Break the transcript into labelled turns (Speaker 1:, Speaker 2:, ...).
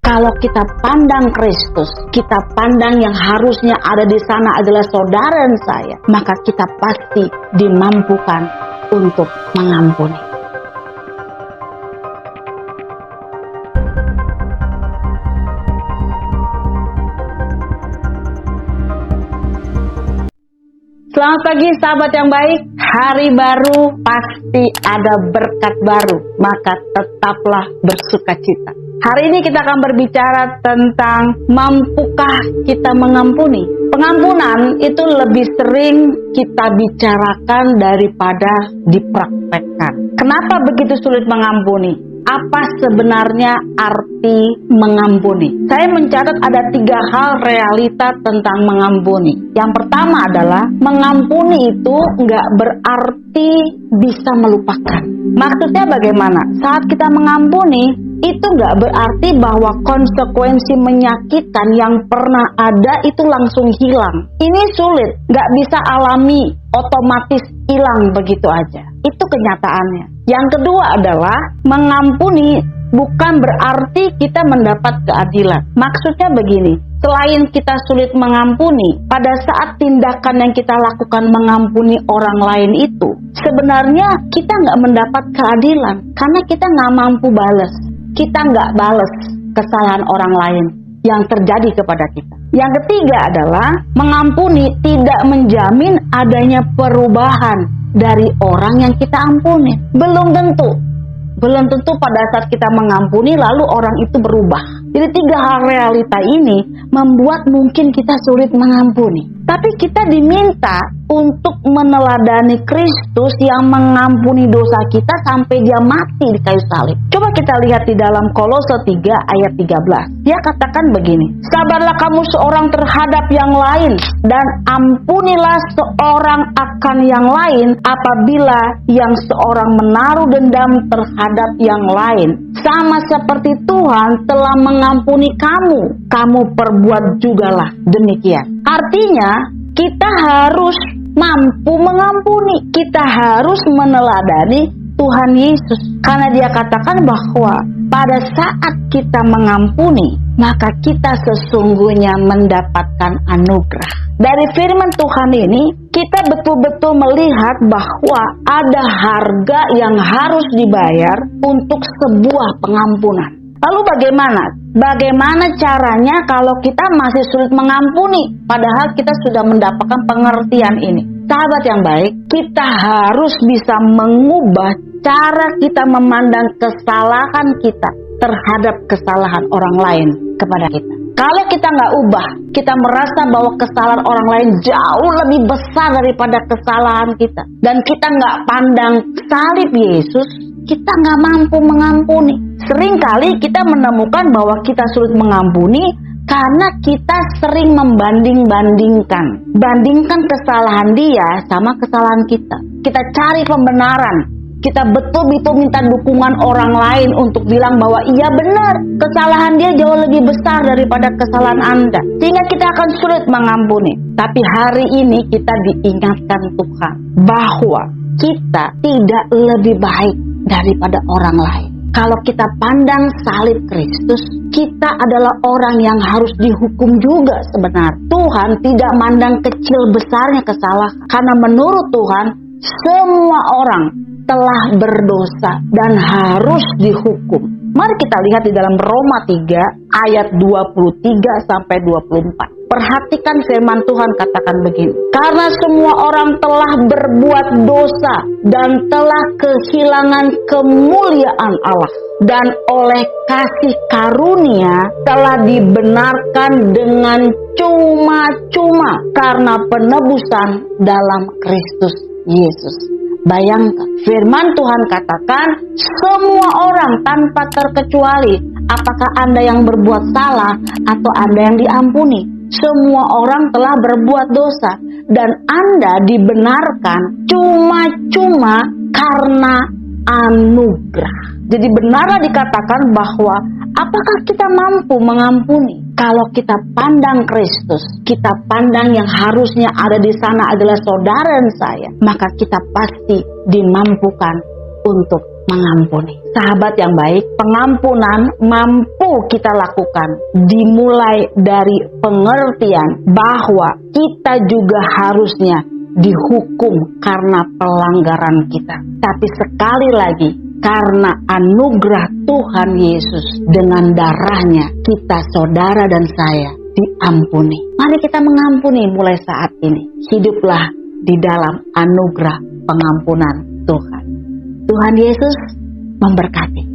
Speaker 1: Kalau kita pandang Kristus, kita pandang yang harusnya ada di sana adalah saudara saya, maka kita pasti dimampukan untuk mengampuni. Selamat pagi sahabat yang baik. Hari baru pasti ada berkat baru, maka tetaplah bersukacita. Hari ini kita akan berbicara tentang mampukah kita mengampuni. Pengampunan itu lebih sering kita bicarakan daripada dipraktekkan. Kenapa begitu sulit mengampuni? Apa sebenarnya arti mengampuni? Saya mencatat ada 3 hal realita tentang mengampuni. Yang pertama adalah mengampuni itu nggak berarti bisa melupakan. Maksudnya bagaimana? Saat kita mengampuni, itu nggak berarti bahwa konsekuensi menyakitkan yang pernah ada itu langsung hilang. Ini sulit, nggak bisa alami, otomatis hilang begitu aja. Itu kenyataannya. Yang kedua adalah mengampuni bukan berarti kita mendapat keadilan. Maksudnya begini, selain kita sulit mengampuni, pada saat tindakan yang kita lakukan mengampuni orang lain itu, sebenarnya kita nggak mendapat keadilan karena kita nggak mampu balas. Kita nggak balas kesalahan orang lain yang terjadi kepada kita. Yang ketiga adalah mengampuni tidak menjamin adanya perubahan dari orang yang kita ampuni. Belum tentu pada saat kita mengampuni lalu orang itu berubah. Jadi 3 hal realita ini membuat mungkin kita sulit mengampuni. Tapi kita diminta untuk meneladani Kristus yang mengampuni dosa kita sampai dia mati di kayu salib. Coba kita lihat di dalam Kolose 3 ayat 13. Dia katakan begini, sabarlah kamu seorang terhadap yang lain dan ampunilah seorang akan yang lain apabila yang seorang menaruh dendam terhadap yang lain. Sama seperti Tuhan telah mengampuni kamu, kamu perbuat jugalah demikian. Artinya kita harus mampu mengampuni. Kita harus meneladani Tuhan Yesus. Karena dia katakan bahwa pada saat kita mengampuni, maka kita sesungguhnya mendapatkan anugerah. Dari firman Tuhan ini, kita betul-betul melihat bahwa ada harga yang harus dibayar untuk sebuah pengampunan. Lalu bagaimana? Bagaimana caranya kalau kita masih sulit mengampuni, padahal kita sudah mendapatkan pengertian ini? Sahabat yang baik, kita harus bisa mengubah cara kita memandang kesalahan kita terhadap kesalahan orang lain kepada kita. Kalau kita nggak ubah, kita merasa bahwa kesalahan orang lain jauh lebih besar daripada kesalahan kita, dan kita nggak pandang salib Yesus, kita nggak mampu mengampuni. Seringkali kita menemukan bahwa kita sulit mengampuni karena kita sering membanding-bandingkan. Bandingkan kesalahan dia sama kesalahan kita. Kita cari pembenaran. Kita betul-betul minta dukungan orang lain untuk bilang bahwa iya benar, kesalahan dia jauh lebih besar daripada kesalahan Anda. Sehingga kita akan sulit mengampuni. Tapi hari ini kita diingatkan Tuhan bahwa kita tidak lebih baik daripada orang lain. Kalau kita pandang salib Kristus, kita adalah orang yang harus dihukum juga sebenarnya. Tuhan tidak mandang kecil besarnya kesalahan. Karena menurut Tuhan, semua orang telah berdosa dan harus dihukum. Mari kita lihat di dalam Roma 3 ayat 23 sampai 24. Perhatikan firman Tuhan katakan begini. Karena semua orang telah berbuat dosa dan telah kehilangan kemuliaan Allah, dan oleh kasih karunia telah dibenarkan dengan cuma-cuma karena penebusan dalam Kristus Yesus. Bayangkan, firman Tuhan katakan semua orang tanpa terkecuali, apakah Anda yang berbuat salah atau Anda yang diampuni. Semua orang telah berbuat dosa dan Anda dibenarkan cuma-cuma karena anugerah. Jadi benarlah dikatakan bahwa apakah kita mampu mengampuni? Kalau kita pandang Kristus, kita pandang yang harusnya ada di sana adalah saudara saya, maka kita pasti dimampukan untuk mengampuni. Sahabat yang baik, pengampunan mampu kita lakukan dimulai dari pengertian bahwa kita juga harusnya dihukum karena pelanggaran kita. Tapi sekali lagi, karena anugerah Tuhan Yesus dengan darahnya, kita saudara dan saya diampuni. Mari kita mengampuni mulai saat ini. Hiduplah di dalam anugerah pengampunan Tuhan. Tuhan Yesus memberkati.